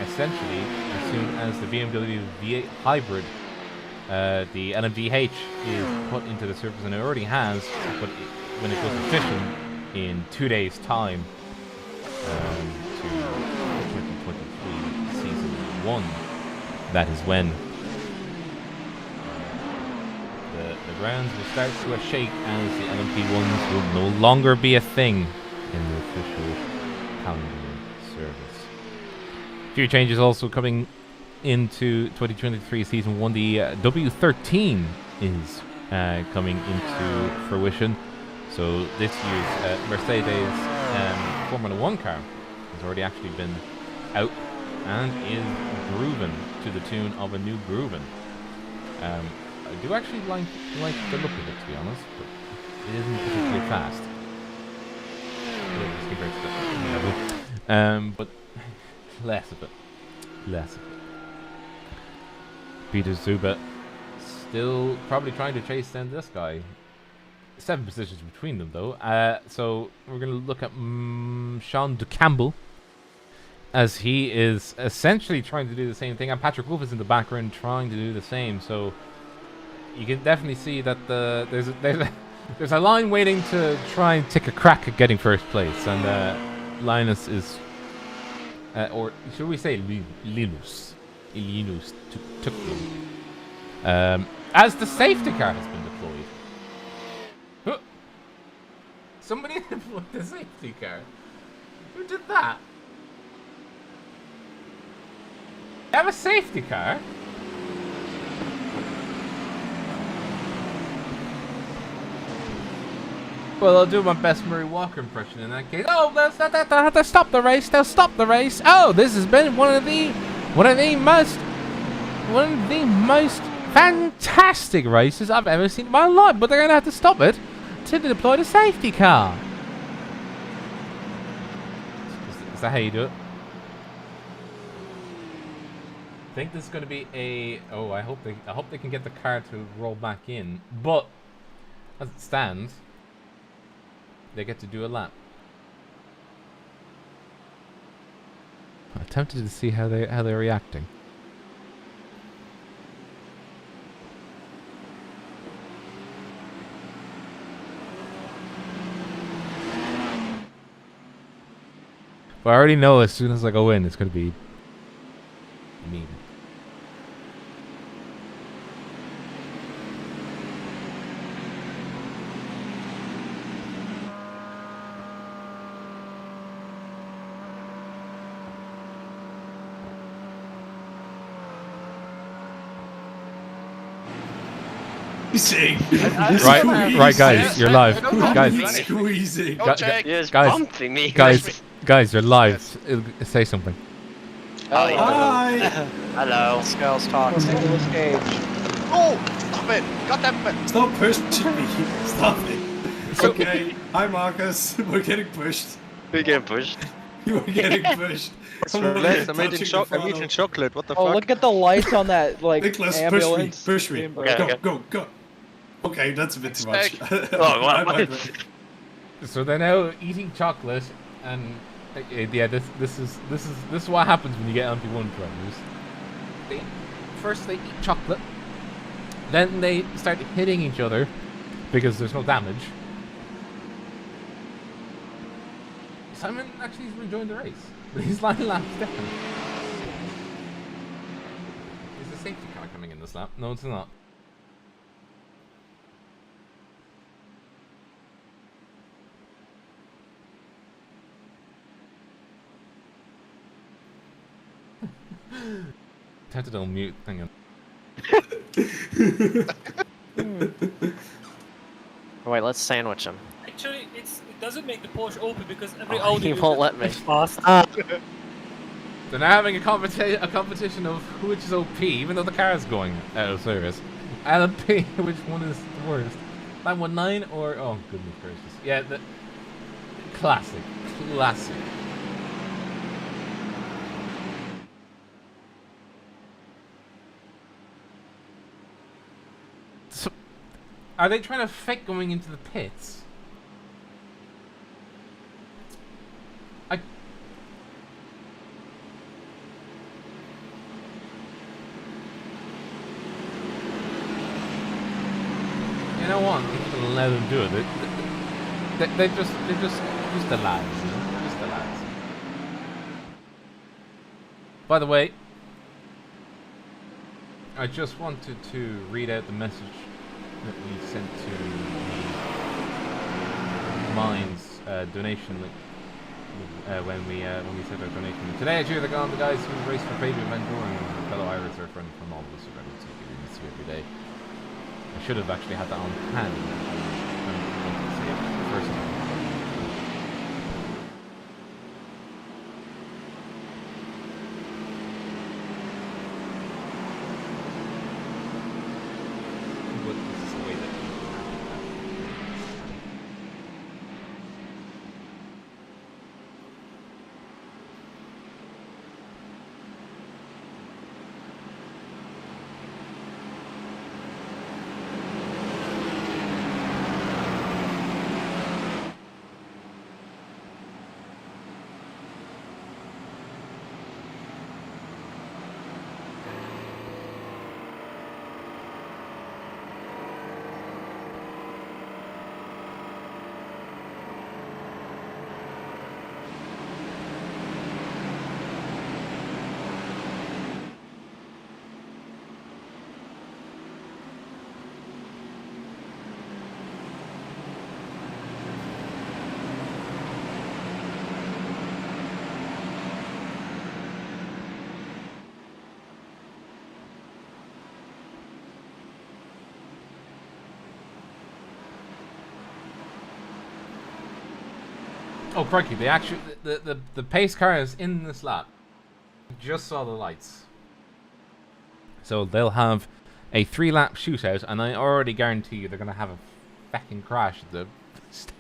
essentially, as soon as the BMW V8 Hybrid the LMDH is put into the surface, and it already has, but when it goes to fishing in 2 days' time to 2023 Season 1, that is when the grounds will start to shake as the LMP1s will no longer be a thing in the official calendar service. A few changes also coming into 2023 Season 1. The W13 is coming into fruition. So this year's Mercedes Formula 1 car has already actually been out and is grooving to the tune of a new grooving. I do actually like the look of it, to be honest, but it isn't particularly fast. But less of it. Peter Zuba still probably trying to chase down this guy. 7 positions between them, though. So we're going to look at Sean de Campbell, as he is essentially trying to do the same thing, and Patrick Wolf is in the background trying to do the same. So you can definitely see that there's a line waiting to try and take a crack at getting first place, and Linus is, or should we say Linus took them. As the safety car has been deployed. Huh. Somebody deployed the safety car. Who did that? They have a safety car? Well, I'll do my best Murray Walker impression in that case. Oh, they'll stop the race. They'll stop the race. Oh, this has been one of the most fantastic races I've ever seen in my life. But they're going to have to stop it to deploy the safety car. Is that how you do it? I think this is going to be a... Oh, I hope they can get the car to roll back in. But as it stands, they get to do a lap. I'm tempted to see how they're reacting. But I already know as soon as I go in, it's going to be mean. Right, guys, you're live. Guys, squeezing. Guys, you're live. Say something. Hi. Hello. Scales talk. Nicholas Cage. Oh, stop it! God damn it! Stop pushing me. Stop it. Okay. Hi, Marcus. We're getting pushed. We're getting pushed. You were getting pushed. I'm eating chocolate. What the fuck? Oh, look at the lights on that, like, Nicholas, ambulance. push me. Okay. Go. Okay, that's a bit too much. Oh, what? So they're now eating chocolate, and yeah, this is what happens when you get LMP1 drivers. First they eat chocolate, then they start hitting each other because there's no damage. Simon actually has rejoined the race, but he's lying laps down. Is a safety car coming in this lap? No, it's not. Tempted to unmute. Hang on. Wait, let's sandwich him. Actually, it doesn't make the Porsche open because every He Audi won't let me. is fast. They're now having a competition of which is OP, even though the car is going out of service. LMP, which one is the worst? 919 or... Oh, goodness gracious. Yeah, the... Classic. So, are they trying to fake going into the pits? let them do it. They're just the lads, you know? They're just the lads. By the way, I just wanted to read out the message that we sent to the Mines donation link when we sent our donation. Today I cheer the guys who race for Fabian Van Doren, fellow Irish are friend from all of us around the city. We see every day. I should have actually had that on hand. I wanted to say it the first time. But this is the way that oh crikey, the pace cars in this lap just saw the lights. So they'll have a 3-lap shootout, and I already guarantee you they're gonna have a fucking crash at the start.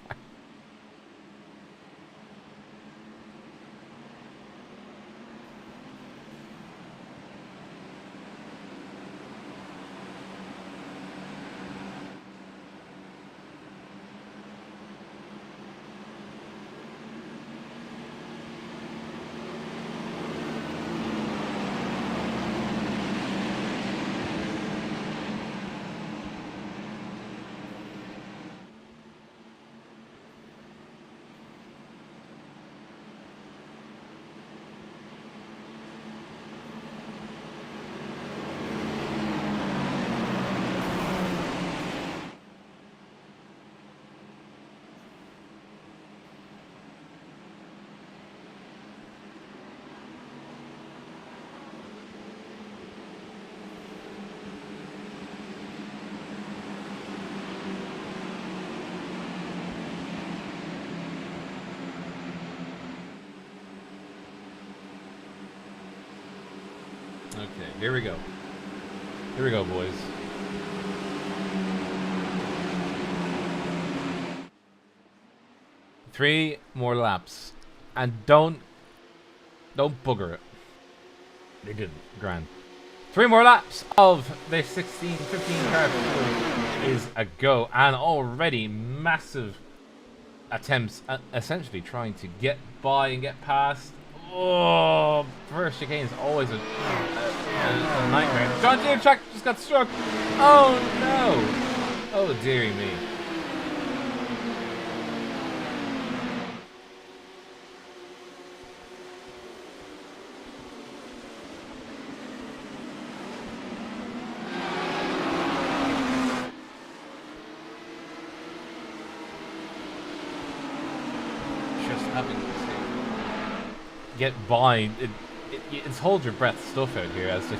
Okay, here we go. Here we go, boys. Three more laps. And don't bugger it. They didn't. Grand. 3 more laps of the 16-15 car is a go. And already massive attempts at essentially trying to get by and get past. Oh, first chicane is always a nightmare. John Deere track just got struck. Oh no! Oh dearie me. Just having to get by. It's hold your breath stuff out here as the.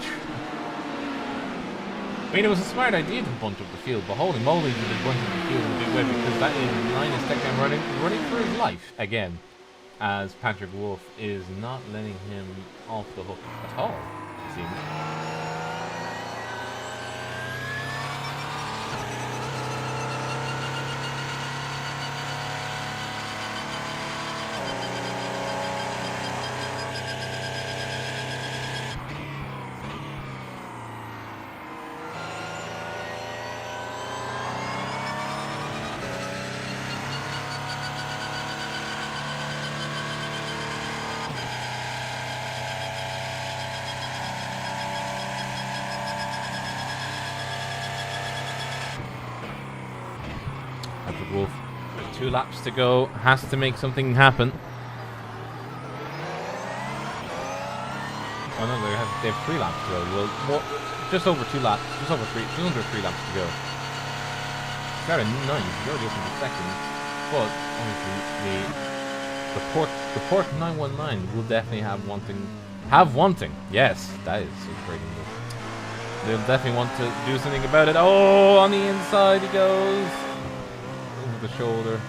I mean, it was a smart idea to bunt up the field, but holy moly, did it bunt up the field in a big way, because that is Linus Techman running for his life again, as Patrick Wolf is not letting him off the hook at all, it seems. 2 laps to go. Has to make something happen. Oh no, they have 3 laps to go. Well, just over 2 laps. Just under 3 laps to go. Started 9th. He's already up in the second. But obviously the port 919 will definitely have wanting. Yes, that is great English. They'll definitely want to do something about it. Oh, on the inside he goes. Over the shoulder.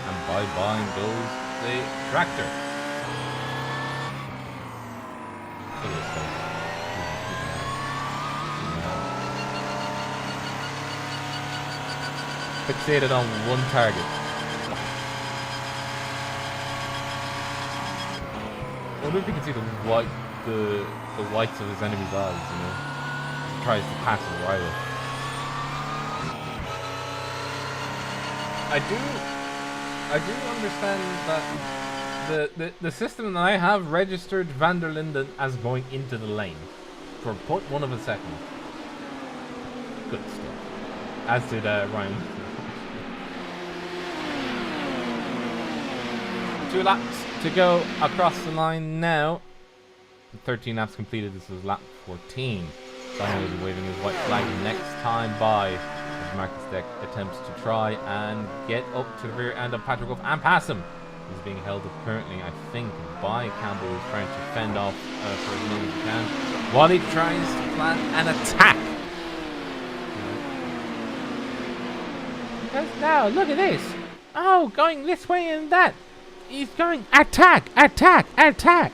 And bye-bye goes the tractor. Look at this guy. Fixated on one target. I wonder if you can see the whites of his enemy's eyes, you know? He tries to pass his rival. I do understand that the system that I have registered Van der Linden as going into the lane for 0.1 of a second. Good stuff. As did Ryan. 2 laps to go across the line now. 13 laps completed. This is lap 14. Simon will be waving his white flag next time by as Marcus Deck attempts to try and get up to the rear end of Patrick Wolf and pass him. He's being held up currently, I think, by Campbell, who's trying to fend off for as long as he can while he tries to plan an attack. Because now, look at this. Oh, going this way and that. He's going attack, attack, attack.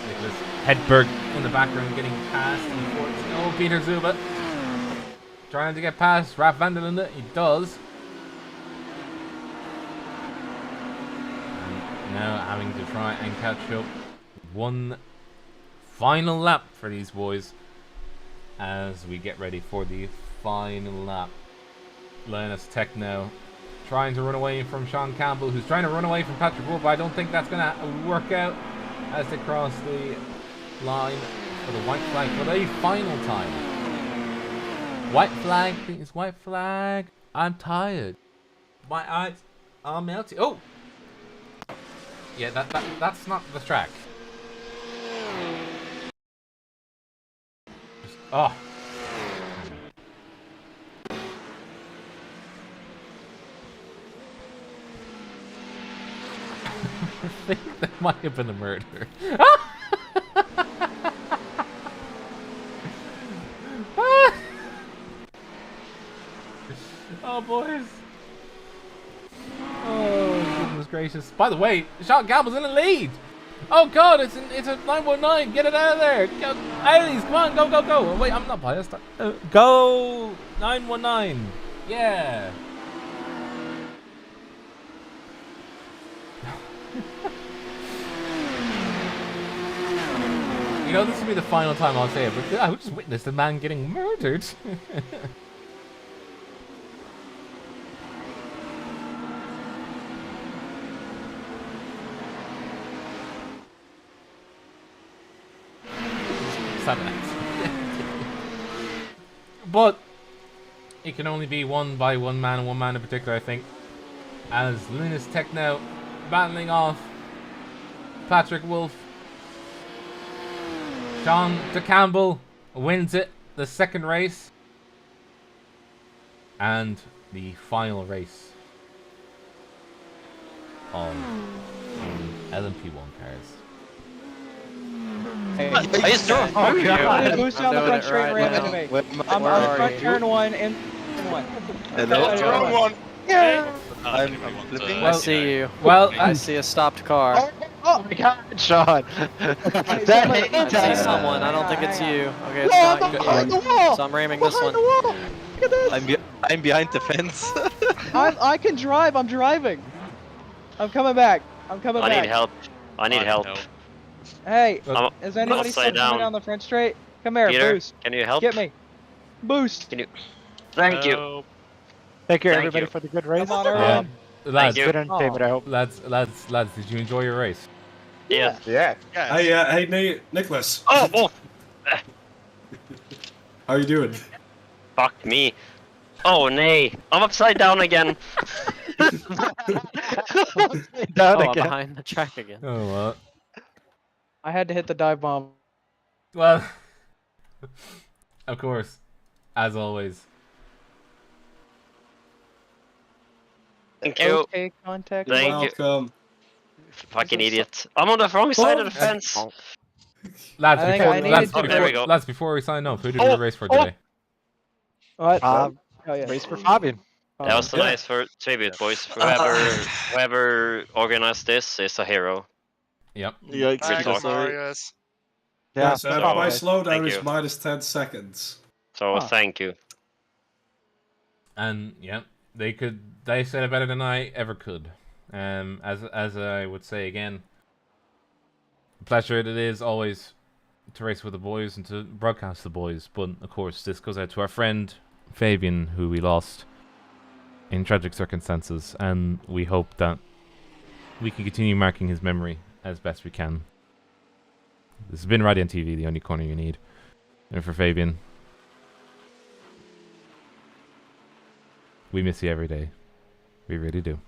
Nicholas Hedberg in the background getting past. Oh, Peter Zuba. Trying to get past Raf van der Linden. He does. And now having to try and catch up. One final lap for these boys as we get ready for the final lap. Linus Tech now trying to run away from Sean Campbell, who's trying to run away from Patrick Wolf, but I don't think that's going to work out as they cross the line for the white flag for the final time. White flag, please, white flag. I'm tired. My eyes are melting. Oh! Yeah, that's not the track. Just, oh. I think that might have been a murder. Oh, boys. Oh, goodness gracious. By the way, Sean Campbell's in the lead. Oh, God, it's a 919. Get it out of there. Go, Ailes, come on, go, go, go. Oh, wait, I'm not biased. Go, 919. Yeah. You know, this will be the final time I'll say it, but I just witnessed a man getting murdered. But it can only be won by one man and one man in particular, I think. As Linus Tech now battling off Patrick Wolf. Sean de Campbell wins it, the second race. And the final race on LMP1 cars. Hey, Are you sure? I'm boosting on the front straight and ran into me. I'm on the front turn one and one. Hello? Turn one. Yeah. I'm flipping. I see you. Well, I see a stopped car. Oh my god, Sean. I see someone. I don't think it's you. Okay, it's not you. Behind the wall. So I'm ramming this one. Look at this. I'm behind the fence. I can drive. I'm driving. I'm coming back. I'm coming back. I need help. I need help. Hey, I'm is anybody still upside coming down. down the front straight? Come here, Peter, boost. can you help? Get me. Boost. Can you? Thank you. Thank you, Thank everybody, you. for the good race. Come on, everyone. Lads, you. Good entertainment, I hope. lads, did you enjoy your race? Yeah. Yeah. Hey, Nicholas. Oh, oh, How you doing? fuck me. Oh, nay. I'm upside down again. Down Oh, I'm again. behind the track again. Oh, well. I had to hit the dive bomb. Well, of course, as always. Thank you. Okay, contact. Thank you. Welcome. Fucking idiot. I'm on the wrong side of the Oh. fence. Lads, I think before, I needed lads, to- Oh, there we go. lads, before we sign off, who did Oh, we race for oh. today? What? Oh, yeah. Race for Fabian. That was the Yeah. nice for tribute, boys. Whoever organized this is a hero. Yep. Yikes, Good Peter, talk. sorry. Yeah, so no my problem. slowdown Thank is you. minus 10 seconds. So Huh. thank you. And yeah, they said it better than I ever could. As I would say again, a pleasure it is always to race with the boys and to broadcast the boys. But of course, this goes out to our friend Fabian, who we lost in tragic circumstances, and we hope that we can continue marking his memory as best we can. This has been Raidillon TV, the only corner you need. And for Fabian, we miss you every day. We really do.